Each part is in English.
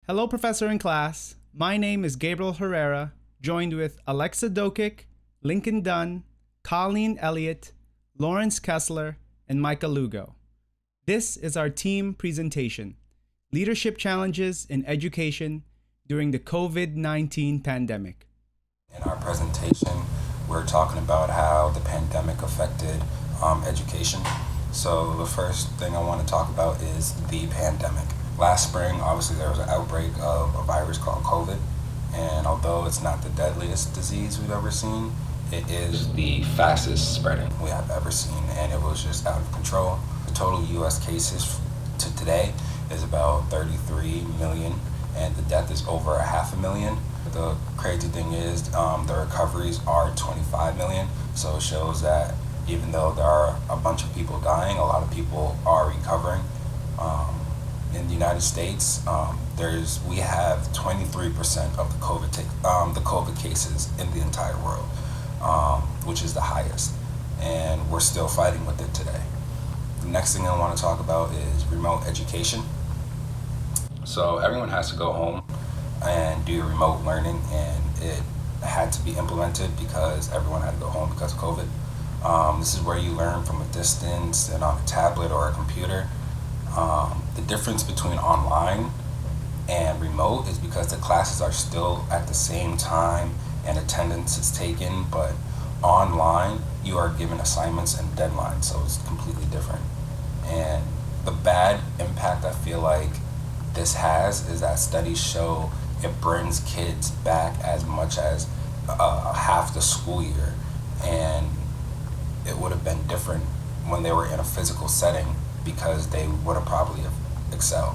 Hello, Professor and class. My name is Gabriel Herrera, joined with Alexa Dokic, Lincoln Dunn, Colleen Elliot, Lawrence Kessler, and Micah Lugo. This is our team presentation, Leadership Challenges in Education during the COVID-19 pandemic. In our presentation, we're talking about how the pandemic affected education. So the first thing I want to talk about is the pandemic. Last spring, obviously, there was an outbreak of a virus called COVID, and although it's not the deadliest disease we've ever seen, it is the fastest spreading we have ever seen, and it was just out of control. The total U.S. cases to today is about 33 million, and the death is over 500,000. The crazy thing is the recoveries are 25 million, so it shows that even though there are a bunch of people dying, a lot of people are recovering. In the United States, we have 23% of the COVID cases in the entire world, which is the highest, and we're still fighting with it today. The next thing I want to talk about is remote education. So everyone has to go home and do remote learning, and it had to be implemented because everyone had to go home because of COVID. This is where you learn from a distance and on a tablet or a computer. The difference between online and remote is because the classes are still at the same time and attendance is taken, but online you are given assignments and deadlines, so it's completely different. And the bad impact I feel like this has is that studies show it brings kids back as much as half the school year, and it would have been different when they were in a physical setting because they would have probably excelled.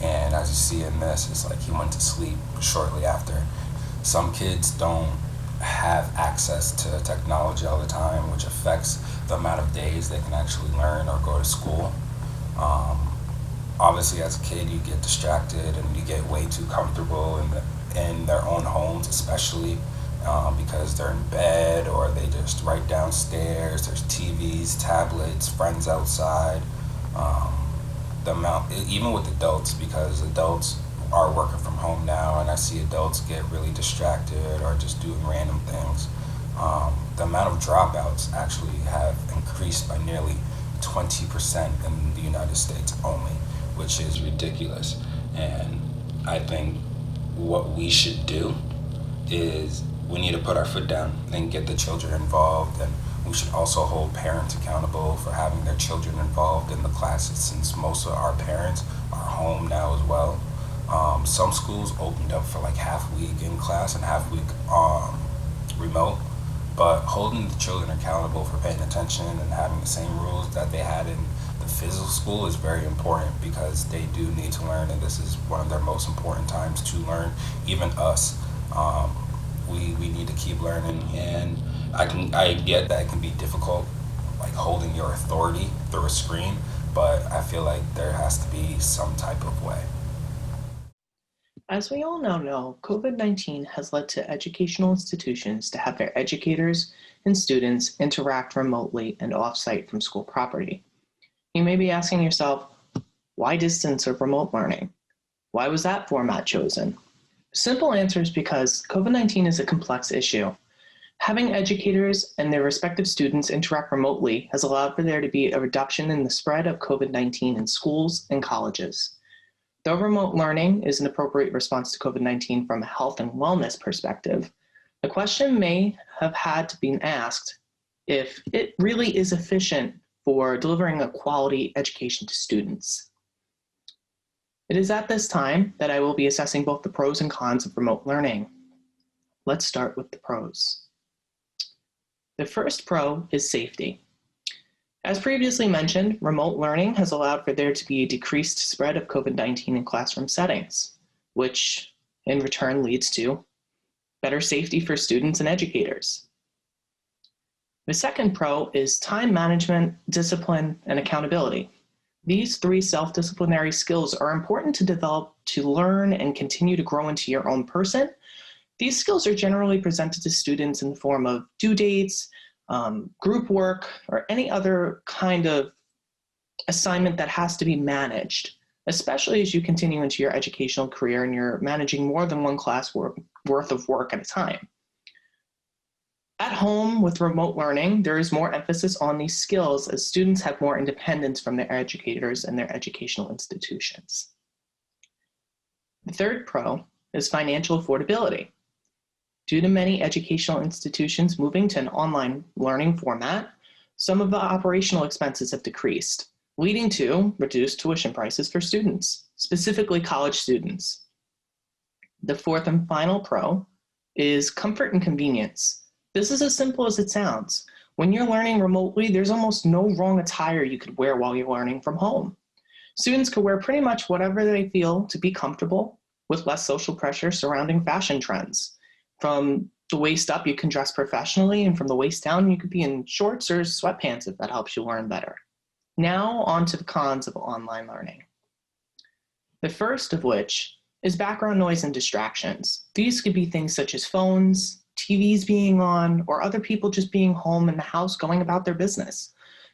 And as you see in this, it's like he went to sleep shortly after. Some kids don't have access to technology all the time, which affects the amount of days they can actually learn or go to school. Obviously, as a kid, you get distracted and you get way too comfortable in their own homes, especially because they're in bed or they just right downstairs. There's TVs, tablets, friends outside. Even with adults, because adults are working from home now, and I see adults get really distracted or just doing random things. The amount of dropouts actually have increased by nearly 20% in the United States only, which is ridiculous. And I think what we should do is we need to put our foot down and get the children involved, and we should also hold parents accountable for having their children involved in the classes, since most of our parents are home now as well. Some schools opened up for like half week in class and half week remote, but holding the children accountable for paying attention and having the same rules that they had in the physical school is very important, because they do need to learn, and this is one of their most important times to learn. Even us, we need to keep learning, and I get that it can be difficult, like holding your authority through a screen, but I feel like there has to be some type of way. As we all now know, COVID-19 has led to educational institutions to have their educators and students interact remotely and off-site from school property. You may be asking yourself, why distance or remote learning? Why was that format chosen? Simple answer is because COVID-19 is a complex issue. Having educators and their respective students interact remotely has allowed for there to be a reduction in the spread of COVID-19 in schools and colleges. Though remote learning is an appropriate response to COVID-19 from a health and wellness perspective, the question may have had to be asked if it really is efficient for delivering a quality education to students. It is at this time that I will be assessing both the pros and cons of remote learning. Let's start with the pros. The first pro is safety. As previously mentioned, remote learning has allowed for there to be a decreased spread of COVID-19 in classroom settings, which in return leads to better safety for students and educators. The second pro is time management, discipline, and accountability. These three self-disciplinary skills are important to develop to learn and continue to grow into your own person. These skills are generally presented to students in the form of due dates, group work, or any other kind of assignment that has to be managed. especially as you continue into your educational career and you're managing more than one class worth of work at a time. At home with remote learning, there is more emphasis on these skills as students have more independence from their educators and their educational institutions. The third pro is financial affordability. Due to many educational institutions moving to an online learning format, some of the operational expenses have decreased, leading to reduced tuition prices for students, specifically college students. The fourth and final pro is comfort and convenience. This is as simple as it sounds. When you're learning remotely, there's almost no wrong attire you could wear while you're learning from home. Students could wear pretty much whatever they feel to be comfortable with less social pressure surrounding fashion trends. From the waist up, you can dress professionally, and from the waist down, you could be in shorts or sweatpants if that helps you learn better. Now on to the cons of online learning. The first of which is background noise and distractions. These could be things such as phones, TVs being on, or other people just being home in the house going about their business.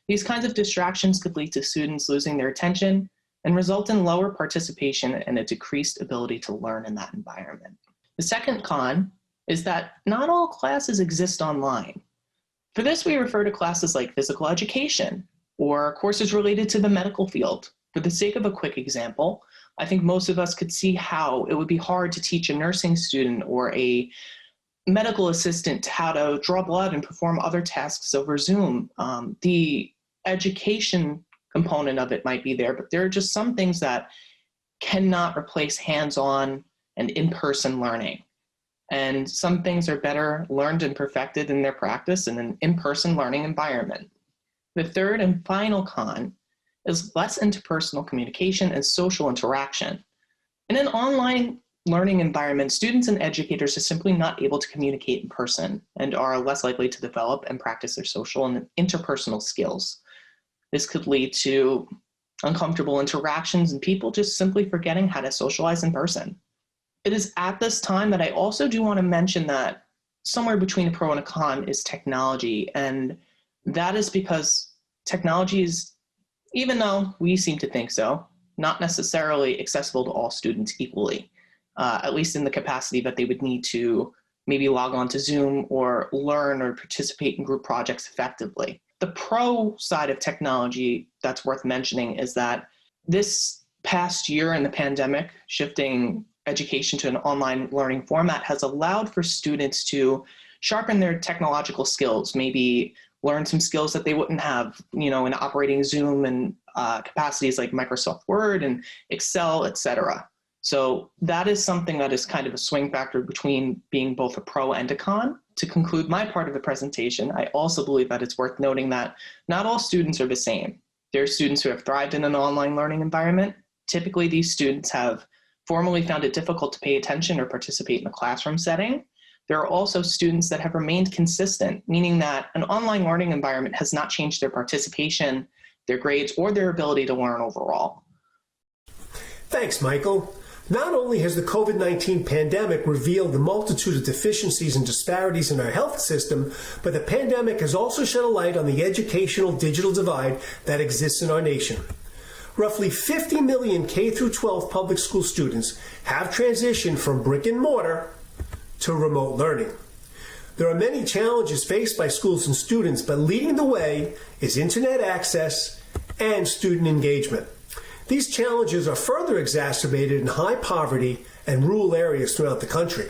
These kinds of distractions could lead to students losing their attention and result in lower participation and a decreased ability to learn in that environment. The second con is that not all classes exist online. For this, we refer to classes like physical education or courses related to the medical field. For the sake of a quick example, I think most of us could see how it would be hard to teach a nursing student or a medical assistant how to draw blood and perform other tasks over Zoom. The education component of it might be there, but there are just some things that cannot replace hands-on and in-person learning. And some things are better learned and perfected in their practice in an in-person learning environment. The third and final con is less interpersonal communication and social interaction. In an online learning environment, students and educators are simply not able to communicate in person and are less likely to develop and practice their social and interpersonal skills. This could lead to uncomfortable interactions and people just simply forgetting how to socialize in person. It is at this time that I also do want to mention that somewhere between a pro and a con is technology, and that is because technology is, even though we seem to think so, not necessarily accessible to all students equally. At least in the capacity that they would need to maybe log on to Zoom or learn or participate in group projects effectively. The pro side of technology that's worth mentioning is that this past year in the pandemic, shifting education to an online learning format has allowed for students to sharpen their technological skills, maybe learn some skills that they wouldn't have, in operating Zoom and capacities like Microsoft Word and Excel, etc. So that is something that is kind of a swing factor between being both a pro and a con. To conclude my part of the presentation, I also believe that it's worth noting that not all students are the same. There are students who have thrived in an online learning environment. Typically, these students have formerly found it difficult to pay attention or participate in a classroom setting. There are also students that have remained consistent, meaning that an online learning environment has not changed their participation, their grades, or their ability to learn overall. Thanks, Michael. Not only has the COVID-19 pandemic revealed the multitude of deficiencies and disparities in our health system, but the pandemic has also shed a light on the educational digital divide that exists in our nation. Roughly 50 million K-12 public school students have transitioned from brick and mortar to remote learning. There are many challenges faced by schools and students, but leading the way is internet access and student engagement. These challenges are further exacerbated in high poverty and rural areas throughout the country.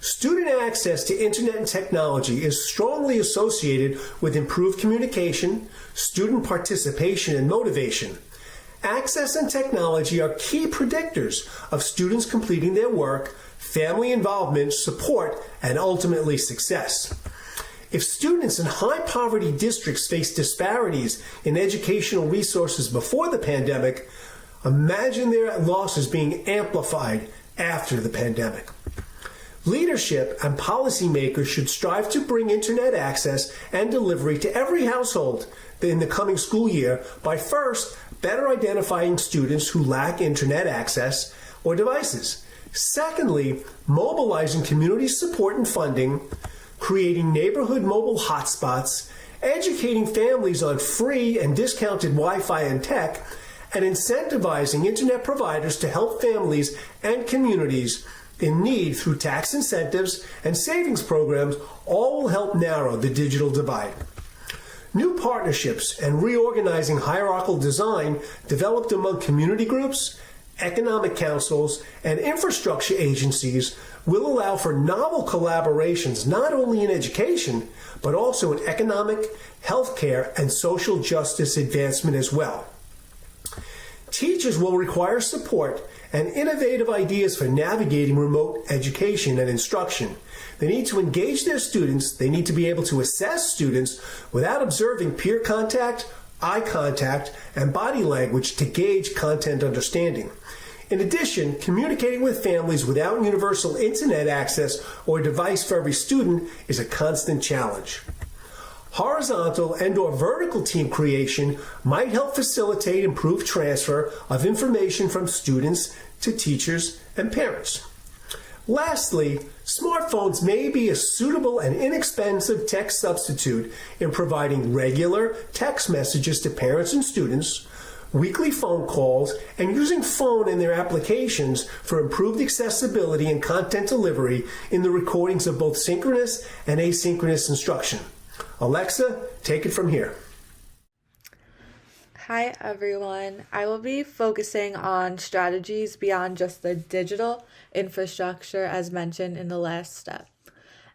Student access to internet and technology is strongly associated with improved communication, student participation, and motivation. Access and technology are key predictors of students completing their work, family involvement, support, and ultimately success. If students in high-poverty districts face disparities in educational resources before the pandemic, imagine their losses being amplified after the pandemic. Leadership and policymakers should strive to bring internet access and delivery to every household in the coming school year by first, better identifying students who lack internet access or devices. Secondly, mobilizing community support and funding, creating neighborhood mobile hotspots, educating families on free and discounted Wi-Fi and tech, and incentivizing internet providers to help families and communities in need through tax incentives and savings programs all will help narrow the digital divide. New partnerships and reorganizing hierarchical design developed among community groups, economic councils, and infrastructure agencies will allow for novel collaborations not only in education, but also in economic, healthcare, and social justice advancement as well. Teachers will require support and innovative ideas for navigating remote education and instruction. They need to engage their students. They need to be able to assess students without observing peer contact, eye contact, and body language to gauge content understanding. In addition, communicating with families without universal internet access or device for every student is a constant challenge. Horizontal and/or vertical team creation might help facilitate improved transfer of information from students to teachers and parents. Lastly, smartphones may be a suitable and inexpensive tech substitute in providing regular text messages to parents and students, weekly phone calls, and using phone in their applications for improved accessibility and content delivery in the recordings of both synchronous and asynchronous instruction. Alexa, take it from here. Hi everyone. I will be focusing on strategies beyond just the digital infrastructure as mentioned in the last step.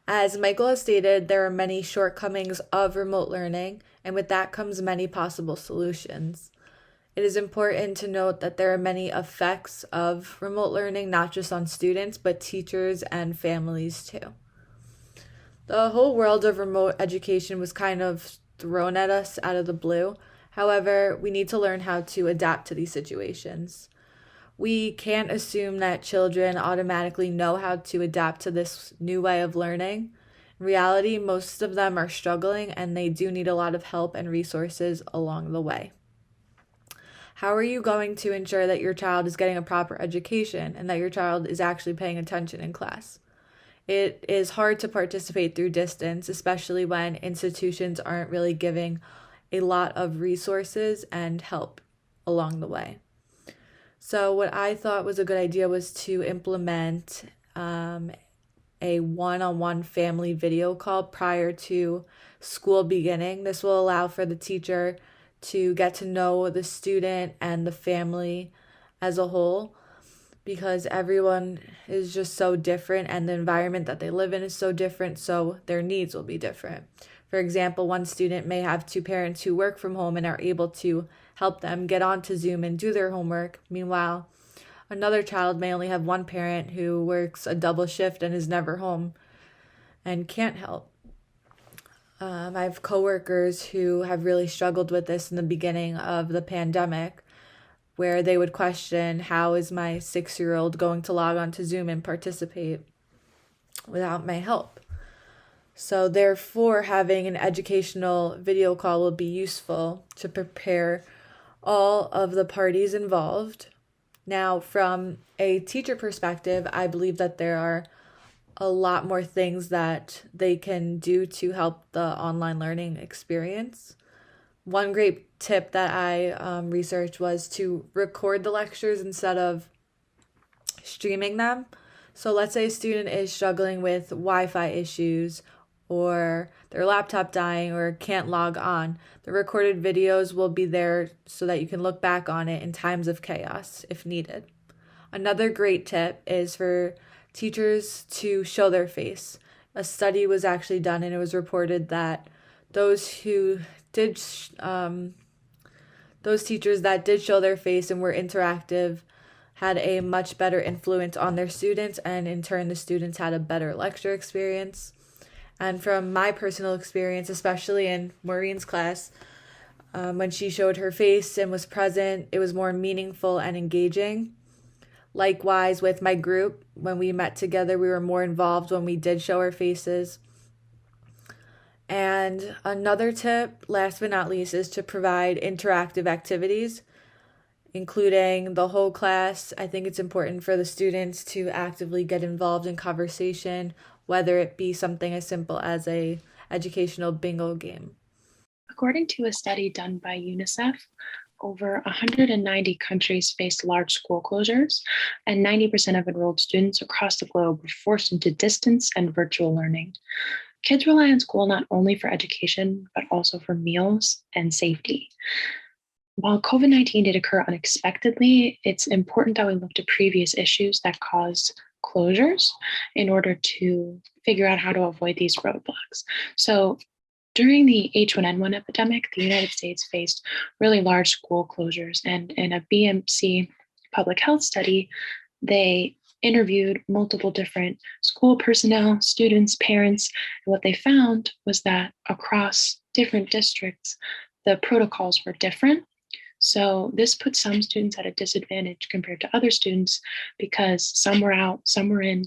As Michael has stated, there are many shortcomings of remote learning, and with that comes many possible solutions. It is important to note that there are many effects of remote learning, not just on students, but teachers and families too. The whole world of remote education was kind of thrown at us out of the blue. However, we need to learn how to adapt to these situations. We can't assume that children automatically know how to adapt to this new way of learning. In reality, most of them are struggling and they do need a lot of help and resources along the way. How are you going to ensure that your child is getting a proper education and that your child is actually paying attention in class? It is hard to participate through distance, especially when institutions aren't really giving a lot of resources and help along the way. So what I thought was a good idea was to implement a one-on-one family video call prior to school beginning. This will allow for the teacher to get to know the student and the family as a whole, because everyone is just so different and the environment that they live in is so different, so their needs will be different. For example, one student may have two parents who work from home and are able to help them get onto Zoom and do their homework. Meanwhile, another child may only have one parent who works a double shift and is never home and can't help. I have coworkers who have really struggled with this in the beginning of the pandemic, where they would question, how is my 6-year-old going to log on to Zoom and participate without my help? So therefore, having an educational video call will be useful to prepare all of the parties involved. Now, from a teacher perspective, I believe that there are a lot more things that they can do to help the online learning experience. One great tip that I researched was to record the lectures instead of streaming them. So let's say a student is struggling with Wi-Fi issues or their laptop dying or can't log on. The recorded videos will be there so that you can look back on it in times of chaos if needed. Another great tip is for teachers to show their face. A study was actually done and it was reported that those teachers that did show their face and were interactive had a much better influence on their students, and in turn the students had a better lecture experience. And from my personal experience, especially in Maureen's class, when she showed her face and was present, it was more meaningful and engaging. Likewise, with my group, when we met together, we were more involved when we did show our faces. And another tip, last but not least, is to provide interactive activities, including the whole class. I think it's important for the students to actively get involved in conversation, whether it be something as simple as a educational bingo game. According to a study done by UNICEF, over 190 countries faced large school closures, and 90% of enrolled students across the globe were forced into distance and virtual learning. Kids rely on school not only for education, but also for meals and safety. While COVID-19 did occur unexpectedly, it's important that we look to previous issues that caused closures in order to figure out how to avoid these roadblocks. So during the H1N1 epidemic, the United States faced really large school closures. And in a BMC public health study, they interviewed multiple different school personnel, students, parents. And what they found was that across different districts, the protocols were different. So this put some students at a disadvantage compared to other students because some were out, some were in,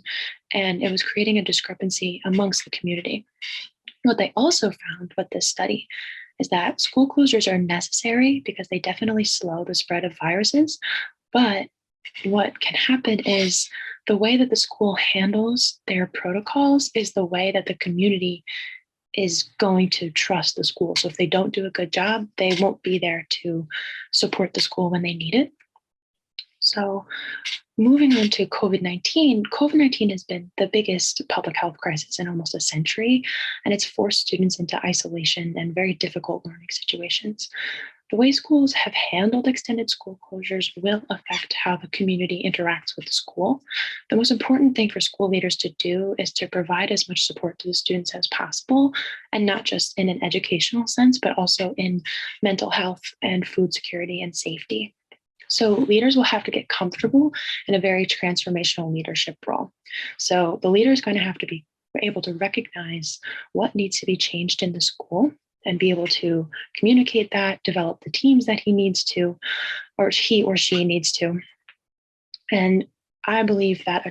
and it was creating a discrepancy amongst the community. What they also found with this study is that school closures are necessary because they definitely slow the spread of viruses. But what can happen is the way that the school handles their protocols is the way that the community is going to trust the school. So if they don't do a good job, they won't be there to support the school when they need it. So moving on to COVID-19, COVID-19 has been the biggest public health crisis in almost a century, and it's forced students into isolation and very difficult learning situations. The way schools have handled extended school closures will affect how the community interacts with the school. The most important thing for school leaders to do is to provide as much support to the students as possible, and not just in an educational sense, but also in mental health and food security and safety. So leaders will have to get comfortable in a very transformational leadership role. So the leader is going to have to be able to recognize what needs to be changed in the school and be able to communicate that, develop the teams that he needs to, or he or she needs to. And I believe that a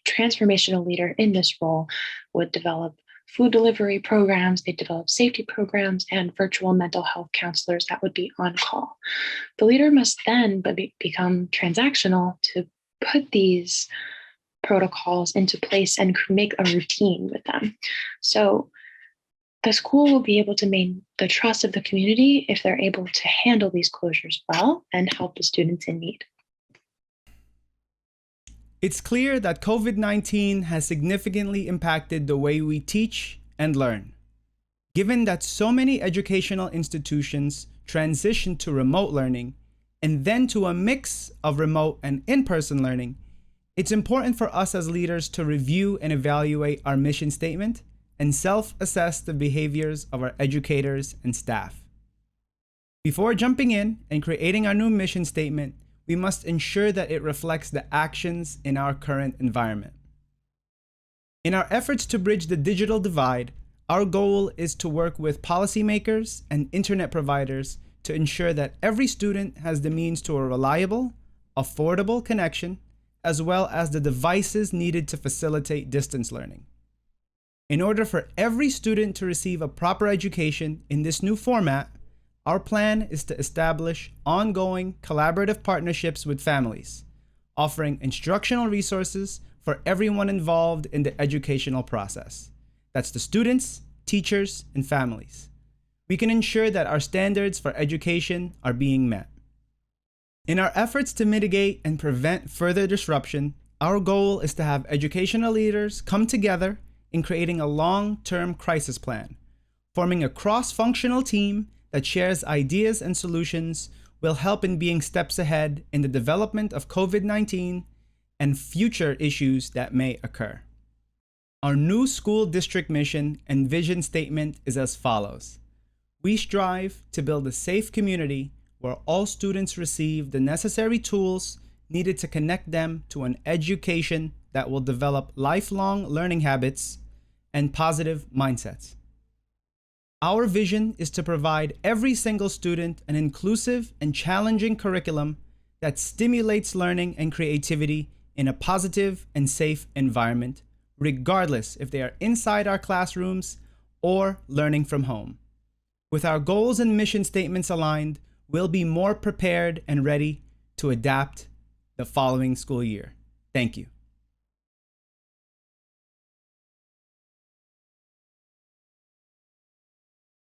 transformational leader in this role would develop food delivery programs, they develop safety programs, and virtual mental health counselors that would be on call. The leader must then become transactional to put these protocols into place and make a routine with them. So the school will be able to maintain the trust of the community if they're able to handle these closures well and help the students in need. It's clear that COVID-19 has significantly impacted the way we teach and learn. Given that so many educational institutions transitioned to remote learning and then to a mix of remote and in-person learning, it's important for us as leaders to review and evaluate our mission statement and self-assess the behaviors of our educators and staff. Before jumping in and creating our new mission statement, we must ensure that it reflects the actions in our current environment. In our efforts to bridge the digital divide, our goal is to work with policymakers and internet providers to ensure that every student has the means to a reliable, affordable connection, as well as the devices needed to facilitate distance learning. In order for every student to receive a proper education in this new format, our plan is to establish ongoing collaborative partnerships with families, offering instructional resources for everyone involved in the educational process. That's the students, teachers, and families. We can ensure that our standards for education are being met. In our efforts to mitigate and prevent further disruption, our goal is to have educational leaders come together in creating a long-term crisis plan. Forming a cross-functional team that shares ideas and solutions will help in being steps ahead in the development of COVID-19 and future issues that may occur. Our new school district mission and vision statement is as follows. We strive to build a safe community where all students receive the necessary tools needed to connect them to an education that will develop lifelong learning habits and positive mindsets. Our vision is to provide every single student an inclusive and challenging curriculum that stimulates learning and creativity in a positive and safe environment, regardless if they are inside our classrooms or learning from home. With our goals and mission statements aligned, we'll be more prepared and ready to adapt the following school year. Thank you.